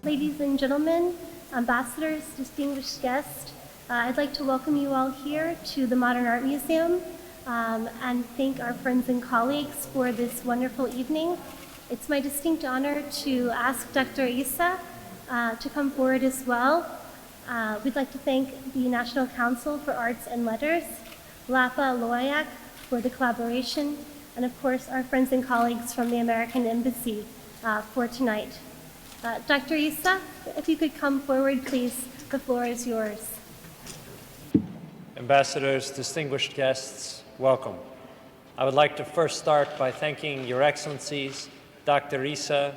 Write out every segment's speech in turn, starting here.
Ladies and gentlemen, ambassadors, distinguished guests, I'd like to welcome you all here to the Modern Art Museum and thank our friends and colleagues for this wonderful evening. It's my distinct honor to ask Dr. Isa to come forward as well. We'd like to thank the National Council for Arts and Letters, Lapa for the collaboration, and of course our friends and colleagues from the American Embassy for tonight. Dr. Isa, if you could come forward, please. The floor is yours. Ambassadors, distinguished guests, welcome. I would like to first start by thanking Your Excellencies, Dr. Isa,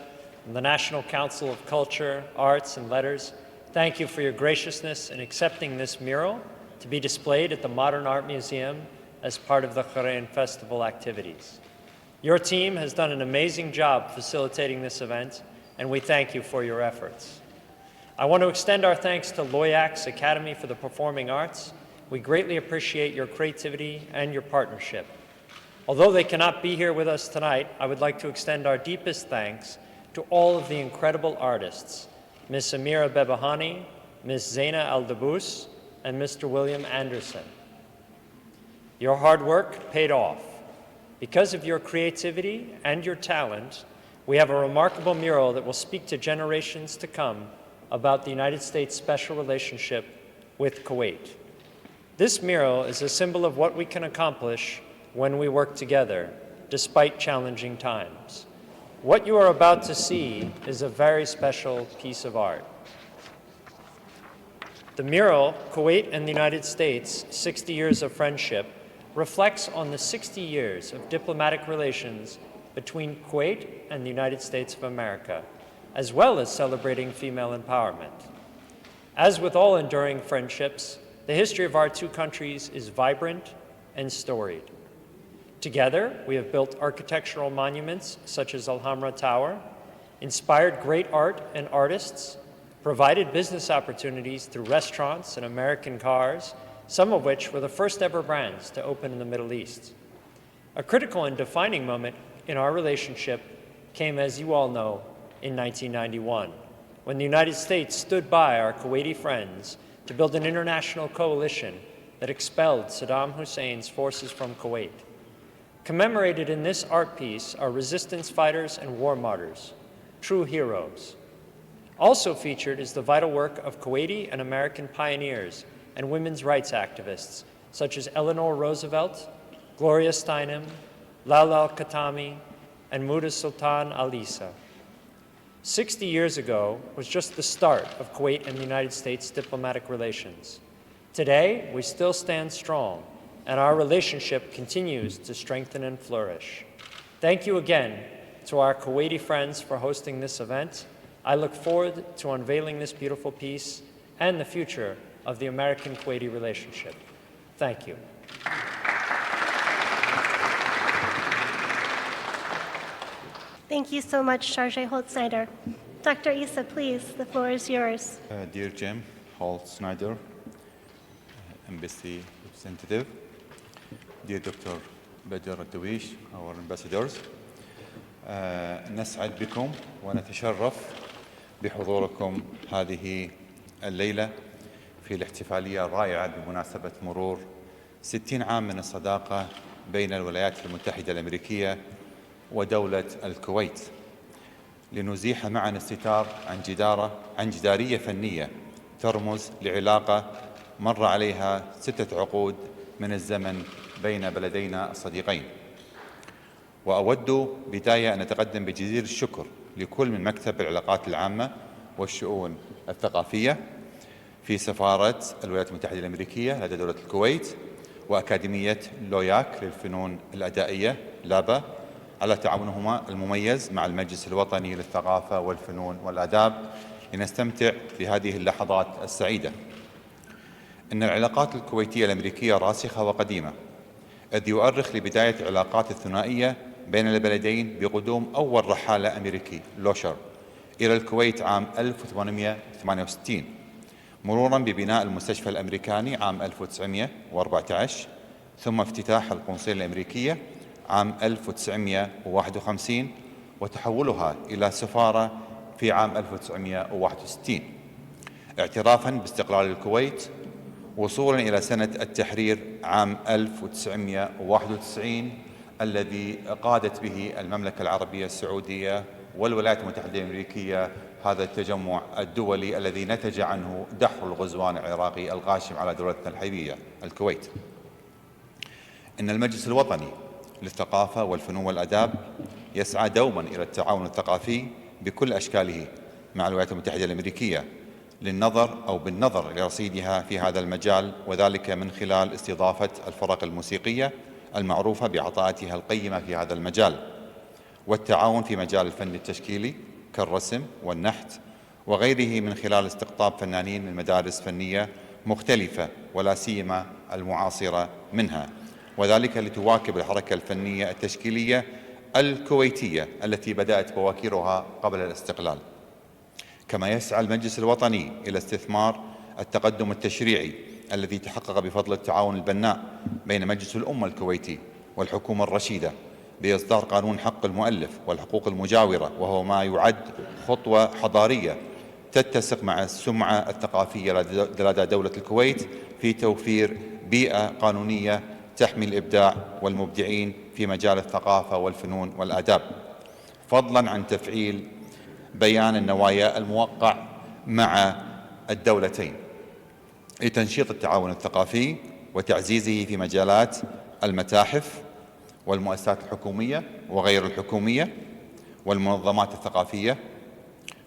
and the National Council of Culture, Arts, and Letters. Thank you for your graciousness in accepting this mural to be displayed at the Modern Art Museum as part of the Qur'an Festival activities. Your team has done an amazing job facilitating this event, and we thank you for your efforts. I want to extend our thanks to Loyak's Academy for the Performing Arts. We greatly appreciate your creativity and your partnership. Although they cannot be here with us tonight, I would like to extend our deepest thanks to all of the incredible artists, Ms. Amira Bebahani, Ms. Zaina Al-Dabous, and Mr. William Anderson. Your hard work paid off. Because of your creativity and your talent, we have a remarkable mural that will speak to generations to come about the United States' special relationship with Kuwait. This mural is a symbol of what we can accomplish when we work together, despite challenging times. What you are about to see is a very special piece of art. The mural, Kuwait and the United States, 60 Years of Friendship, reflects on the 60 years of diplomatic relations between Kuwait and the United States of America, as well as celebrating female empowerment. As with all enduring friendships, the history of our two countries is vibrant and storied. Together, we have built architectural monuments such as Al-Hamra Tower, inspired great art and artists, provided business opportunities through restaurants and American cars, some of which were the first ever brands to open in the Middle East. A critical and defining moment in our relationship came, as you all know, in 1991, when the United States stood by our Kuwaiti friends to build an international coalition that expelled Saddam Hussein's forces from Kuwait. Commemorated in this art piece are resistance fighters and war martyrs, true heroes. Also featured is the vital work of Kuwaiti and American pioneers and women's rights activists, such as Eleanor Roosevelt, Gloria Steinem, Lal al-Khatami, and Muda Sultan al-Isa. 60 years ago was just the start of Kuwait and the United States diplomatic relations. Today, we still stand strong, and our relationship continues to strengthen and flourish. Thank you again to our Kuwaiti friends for hosting this event. I look forward to unveiling this beautiful piece and the future of the American-Kuwaiti relationship. Thank you. Thank you so much, Chargé Holt-Snyder. Dr. Isa, please, the floor is yours. Dear Jim Holt-Snyder, Embassy Representative, dear Dr. Badr الدويش, our ambassadors, نسعد بكم ونتشرف بحضوركم هذه الليلة في الاحتفالية الرائعة بمناسبة مرور 60 عام من الصداقة بين الولايات المتحدة الأمريكية ودولة الكويت، لنزيح معا الستار عن جدارية فنية ترمز لعلاقة مر عليها 6 عقود من الزمن بين بلدينا الصديقين. وأود بداية أن أتقدم بجزيل الشكر لكل من مكتب العلاقات العامة والشؤون الثقافية في سفارة الولايات المتحدة الأمريكية لدى دولة الكويت، وأكاديمية لوياك للفنون الأدائية لابا على تعاونهما المميز مع المجلس الوطني للثقافة والفنون والآداب لنستمتع بهذه اللحظات السعيدة. إن العلاقات الكويتية الأمريكية راسخة وقديمة، إذ يؤرخ لبداية علاقات الثنائية بين البلدين بقدوم أول رحالة أمريكي لوشر إلى الكويت عام 1868، مرورا ببناء المستشفى الأمريكاني عام 1914، ثم افتتاح القنصلية الأمريكية عام 1951 وتحولها إلى سفارة في عام 1961 اعترافاً باستقلال الكويت وصولاً إلى سنة التحرير عام 1991 الذي قادت به المملكة العربية السعودية والولايات المتحدة الأمريكية هذا التجمع الدولي الذي نتج عنه دحر الغزوان العراقي الغاشم على دولتنا الحبيبة الكويت. إن المجلس الوطني للثقافة والفنون والآداب يسعى دوما إلى التعاون الثقافي بكل أشكاله مع الولايات المتحدة الأمريكية بالنظر لرصيدها في هذا المجال، وذلك من خلال استضافة الفرق الموسيقية المعروفة بعطاءاتها القيمة في هذا المجال، والتعاون في مجال الفن التشكيلي كالرسم والنحت وغيره من خلال استقطاب فنانين من مدارس فنية مختلفة ولا سيما المعاصرة منها، وذلك لتواكب الحركة الفنية التشكيلية الكويتية التي بدأت بواكيرها قبل الاستقلال. كما يسعى المجلس الوطني إلى استثمار التقدم التشريعي الذي تحقق بفضل التعاون البناء بين مجلس الأمة الكويتي والحكومة الرشيدة بإصدار قانون حق المؤلف والحقوق المجاورة، وهو ما يعد خطوة حضارية تتسق مع السمعة الثقافية لدى دولة الكويت في توفير بيئة قانونية تحمي الإبداع والمبدعين في مجال الثقافة والفنون والآداب، فضلاً عن تفعيل بيان النوايا الموقع مع الدولتين لتنشيط التعاون الثقافي وتعزيزه في مجالات المتاحف والمؤسسات الحكومية وغير الحكومية والمنظمات الثقافية،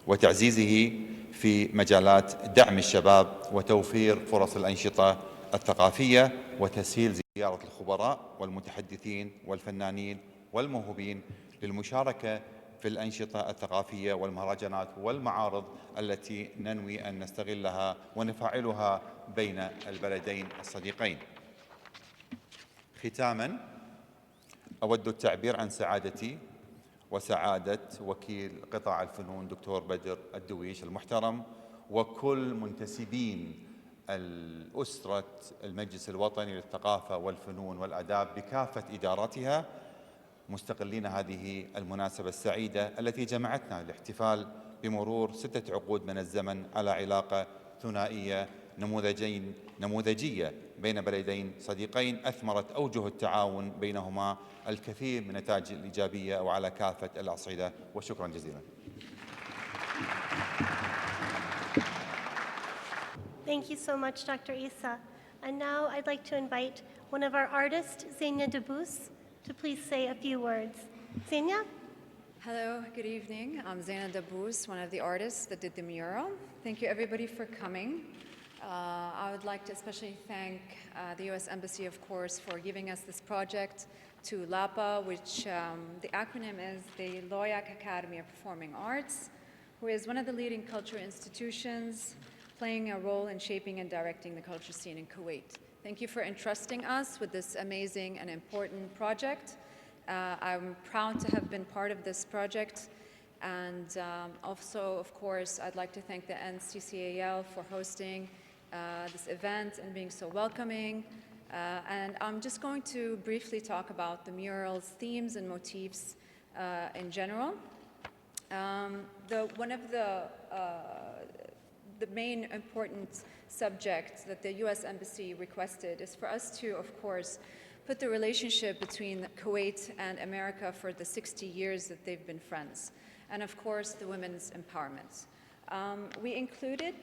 وتعزيزه في مجالات دعم الشباب وتوفير فرص الأنشطة الثقافية وتسهيل زيارة الخبراء والمتحدثين والفنانين والموهوبين للمشاركة في الأنشطة الثقافية والمهرجانات والمعارض التي ننوي أن نستغلها ونفعلها بين البلدين الصديقين. ختاماً، أود التعبير عن سعادتي وسعادة وكيل قطاع الفنون دكتور بدر الدويش المحترم وكل منتسبين الأسرة المجلس الوطني للثقافة والفنون والآداب بكافة إداراتها، مستقلين هذه المناسبة السعيدة التي جمعتنا للاحتفال بمرور 6 عقود من الزمن على علاقة ثنائية نموذجية بين بلدين صديقين أثمرت أوجه التعاون بينهما الكثير من النتائج الإيجابية وعلى كافة الأصعدة، وشكرا جزيلا. Thank you so much, Dr. Isa. And now I'd like to invite one of our artists, Zenia Debus, to please say a few words. Zenia? Hello, good evening. I'm Zenia Debus, one of the artists that did the mural. Thank you everybody for coming. I would like to especially thank the U.S. Embassy, of course, for giving us this project, to Laba, which the acronym is the Academy of Performing Arts, who is one of the leading cultural institutions playing a role in shaping and directing the culture scene in Kuwait. Thank you for entrusting us with this amazing and important project. I'm proud to have been part of this project. And also, of course, I'd like to thank the NCCAL for hosting this event and being so welcoming. And I'm just going to briefly talk about the mural's themes and motifs in general. One of the main important subjects that the U.S. Embassy requested is for us to, of course, put the relationship between Kuwait and America for the 60 years that they've been friends, and of course, the women's empowerment. We included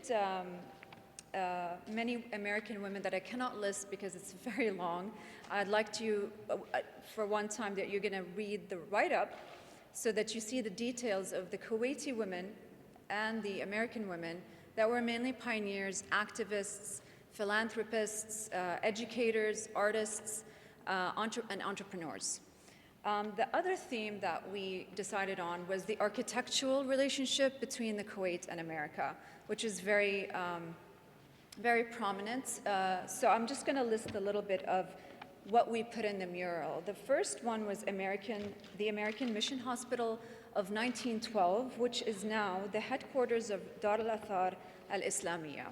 many American women that I cannot list because it's very long. I'd like to, for one time, that you're going to read the write-up so that you see the details of the Kuwaiti women and the American women that were mainly pioneers, activists, philanthropists, educators, artists, and entrepreneurs. The other theme that we decided on was the architectural relationship between the Kuwait and America, which is very prominent. So I'm just going to list a little bit of what we put in the mural. The first one was the American Mission Hospital of 1912, which is now the headquarters of Dar al-Athar al-Islamiyya.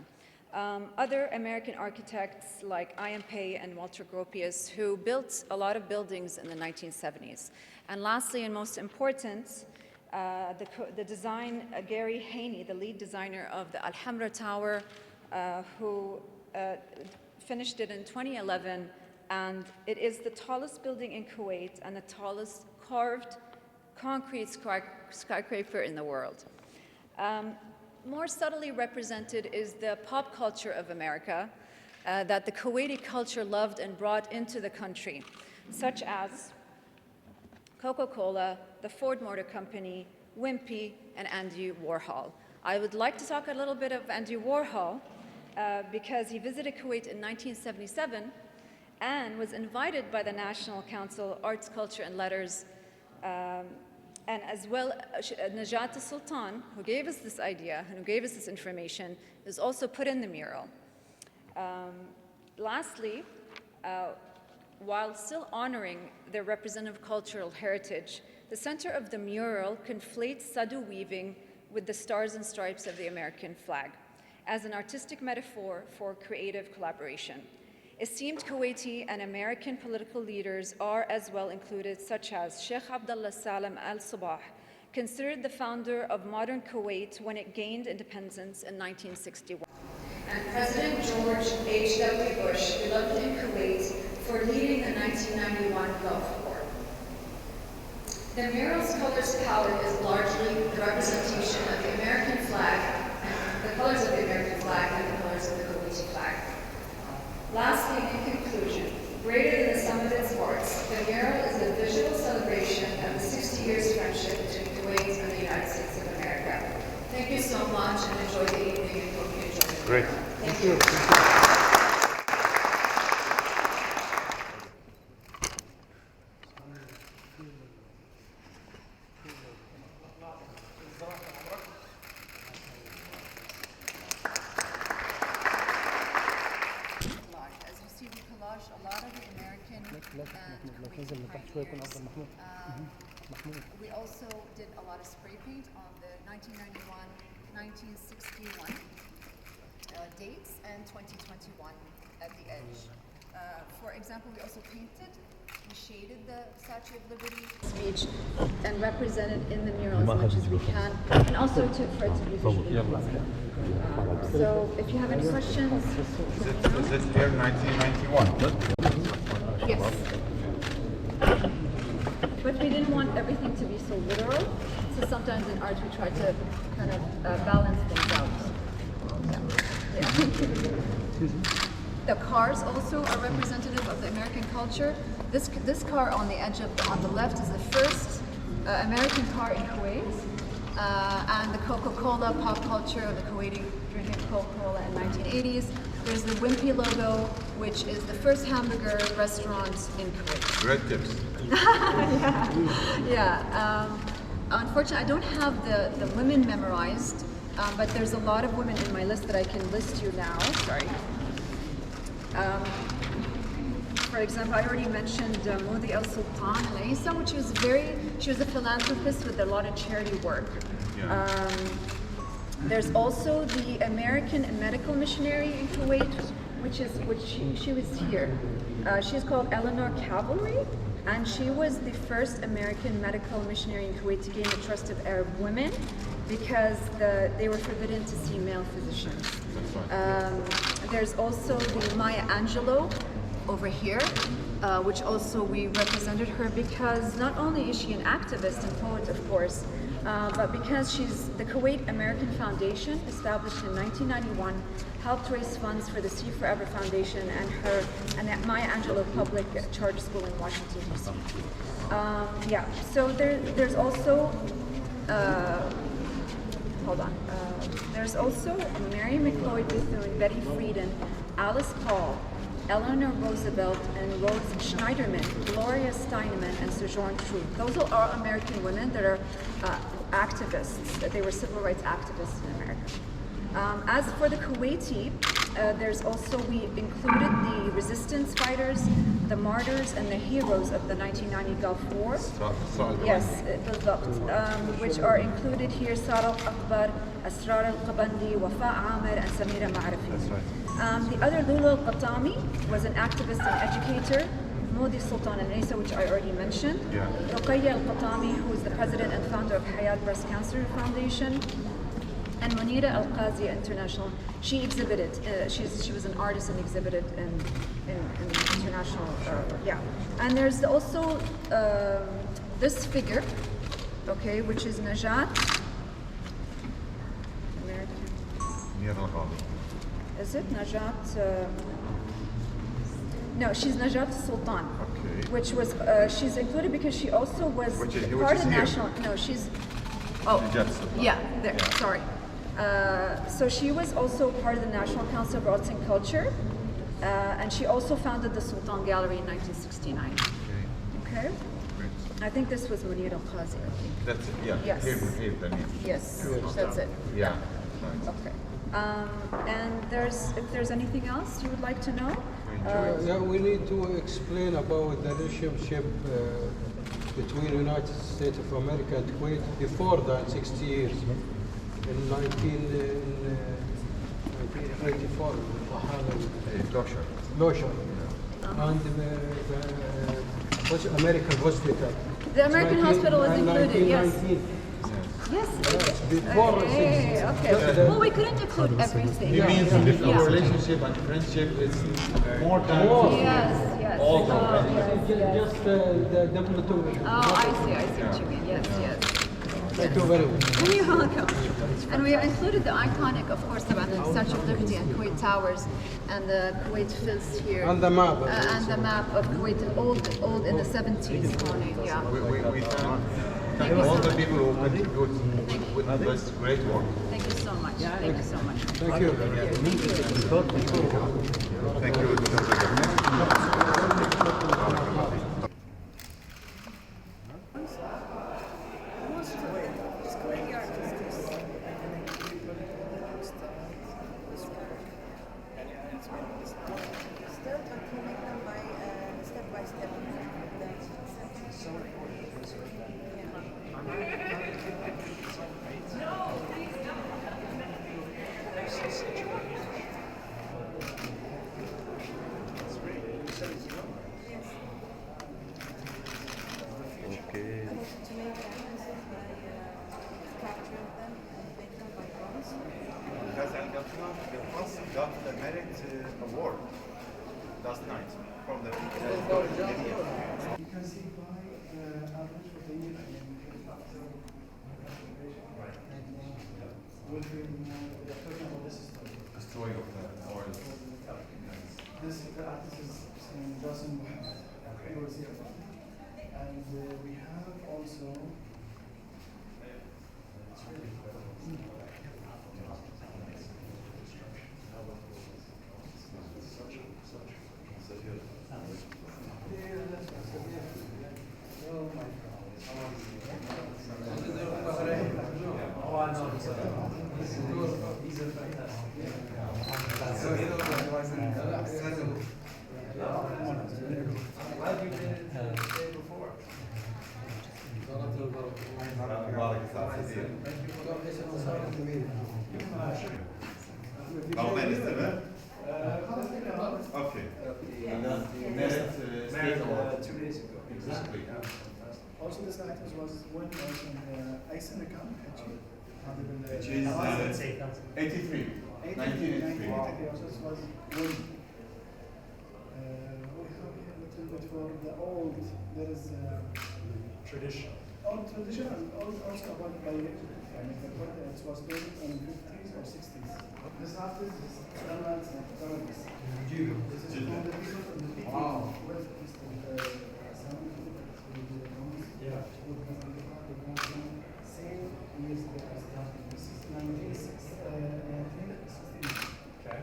Other American architects like I.M. Pei and Walter Gropius, who built a lot of buildings in the 1970s. And lastly, and most important, The design, Gary Haney, the lead designer of the Al-Hamra Tower, who finished it in 2011, and it is the tallest building in Kuwait and the tallest carved concrete skyscraper in the world. More subtly represented is the pop culture of America that the Kuwaiti culture loved and brought into the country, such as Coca-Cola, the Ford Motor Company, Wimpy, and Andy Warhol. I would like to talk a little bit of Andy Warhol because he visited Kuwait in 1977 and was invited by the National Council Arts, Culture, and Letters, and as well Najat Sultan, who gave us this idea and who gave us this information, is also put in the mural. Lastly, while still honoring their representative cultural heritage, the center of the mural conflates Sadu weaving with the stars and stripes of the American flag as an artistic metaphor for creative collaboration. Esteemed Kuwaiti and American political leaders are as well included, such as Sheikh Abdullah Salem al-Sabah, considered the founder of modern Kuwait when it gained independence in 1961. And President George H.W. Bush, beloved in Kuwait, for leading the 1991 Gulf War. The mural's colors palette is largely the representation of the American flag, and the colors of the American flag and the colors of the Kuwaiti flag. Lastly, in conclusion, greater than the sum of its parts, the mural is a visual celebration of the 60 years friendship between Kuwait and the United States of America. Thank you so much and enjoy the evening and hope you enjoy the Great. Thank you. We also did a lot of spray paint on the 1991-1961 dates and 2021 at the edge. For example, we also painted, we shaded the Statue of Liberty speech and represented in the mural as much as we can, and also for it to be visually pleasant. So if you have any questions. Is it here 1991? Yes. But we didn't want everything to be so literal, so sometimes in art we try to kind of balance things out. Yeah. The cars also are representative of the American culture. This car on the edge of on the left is the first American car in Kuwait, and the Coca-Cola pop culture of the Kuwaiti drinking Coca-Cola in 1980s. There's the Wimpy logo, which is the first hamburger restaurant in Kuwait. Great tips. Yeah. Unfortunately, I don't have the women memorized, but there's a lot of women in my list that I can list you now. Sorry. For example, I already mentioned Modi El Sultan Al Isa, which was she was a philanthropist with a lot of charity work. Yeah. There's also the American medical missionary in Kuwait, which she was here. She's called Eleanor Cavalry, and she was the first American medical missionary in Kuwait to gain the trust of Arab women because they were forbidden to see male physicians. There's also the Maya Angelou over here, which also we represented her because not only is she an activist and poet, of course, but because she's the Kuwait American Foundation, established in 1991, helped raise funds for the Sea Forever Foundation and the Maya Angelou Public Charter School in Washington, D.C. Yeah, so there's also, hold on, there's also Mary McLeod Bethune, Betty Friedan, Alice Paul, Eleanor Roosevelt, and Rose Schneiderman, Gloria Steineman, and Sojourner Truth. Those are all American women that are activists. They were civil rights activists in America. As for the Kuwaiti, there's also, we included the resistance fighters, the martyrs, and the heroes of the 1990 Gulf War. Yes, which are included here: Sara al-Akbar, Asrar al-Qabandi, Wafa Amir, and Samira Ma'arifi. The other, Lulu al-Qatami, was an activist and educator. Junudi Sultan Al Isa, which I already mentioned. Ruqayya Al Qatami, who is the president and founder of Hayat Breast Cancer Foundation. And Munira Al Qazi International. She exhibited. She was an artist and exhibited in international. And there's also this figure, okay, which is Najat. American. Is it Najat? No, she's Najat Sultan. Okay. Which was she's included because she also was part of the national. No, she's. Oh. Najat Sultan. Yeah. There. Yeah. Sorry. So she was also part of the National Council of Arts and Culture, and she also founded the Sultan Gallery in 1969. Okay. I think this was Munir Al Qazi. I think. That's it. Yeah. Yes. Yes. That's it. Yeah. Okay. And if there's anything else you would like to know? We need to explain about the relationship between United States of America and Kuwait before that 60 years. In 1984, Closure. And the American hospital. The American hospital was included, yes. Yes. Before okay. Well, we couldn't include everything. He means the relationship and friendship is more than yes. all just the W2. Oh, I see what you mean. Yes. Thank you very much. You're welcome. And we included the iconic, of course, about the Statue of Liberty and Kuwait Towers and the Kuwait Fils here. And the map. And the map of Kuwait, old in the 70s. Yeah. We thank all the people who contribute with this great work. Thank you so much. Thank you so much. Thank you. Thank you. Got the merit award last night from the الجدارية. You can see by the average for the year we're talking about this story. The story of the oil. The artist is Jason Mohammed. And we have also How many is there? Okay. And then merit state award 2 days ago. Exactly. Also, this artist was one also in the Aysen account, Which is 83. 1983. Also, this was one. We have here a little bit for the old. There is tradition. Old tradition and also about biology. I mean, it was built in the 50s or 60s. This artist is German therapist. This is from the people from the 50s. Wow. Same years ago. This is 1916. Okay.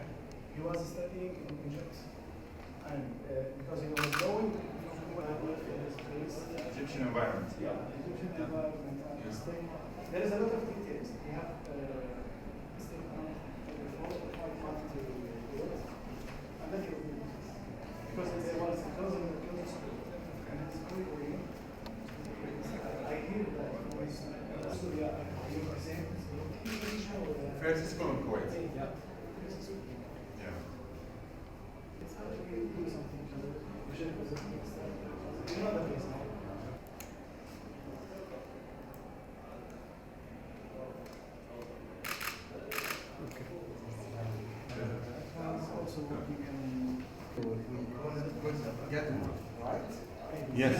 He was studying in Egypt, and because he was going to Egyptian environment. Egyptian environment and stay. There is a lot of details. We have stay around 4 or 5 months to do it, and then he will be because there was close school, and it's Korean. I hear that he was Syria. First school in Kuwait. Yeah. Yeah. It's hard to do something. You know the place now. Also working in right? Yes.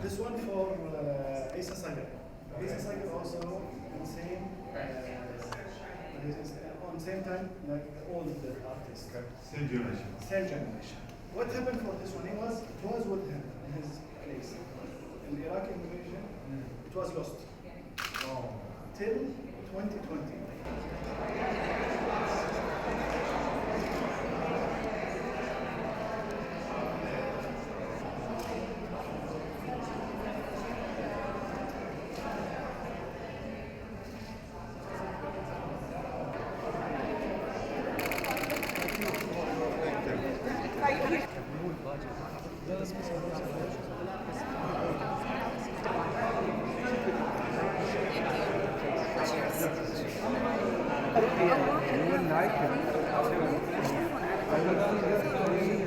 This one for Isa Sagar. Isa Sagar also in same on same time like all the artists. Same generation. Same generation. What happened for this one? It was with him in his place. In the Iraqi invasion, it was lost. Till 2020. You wouldn't like it.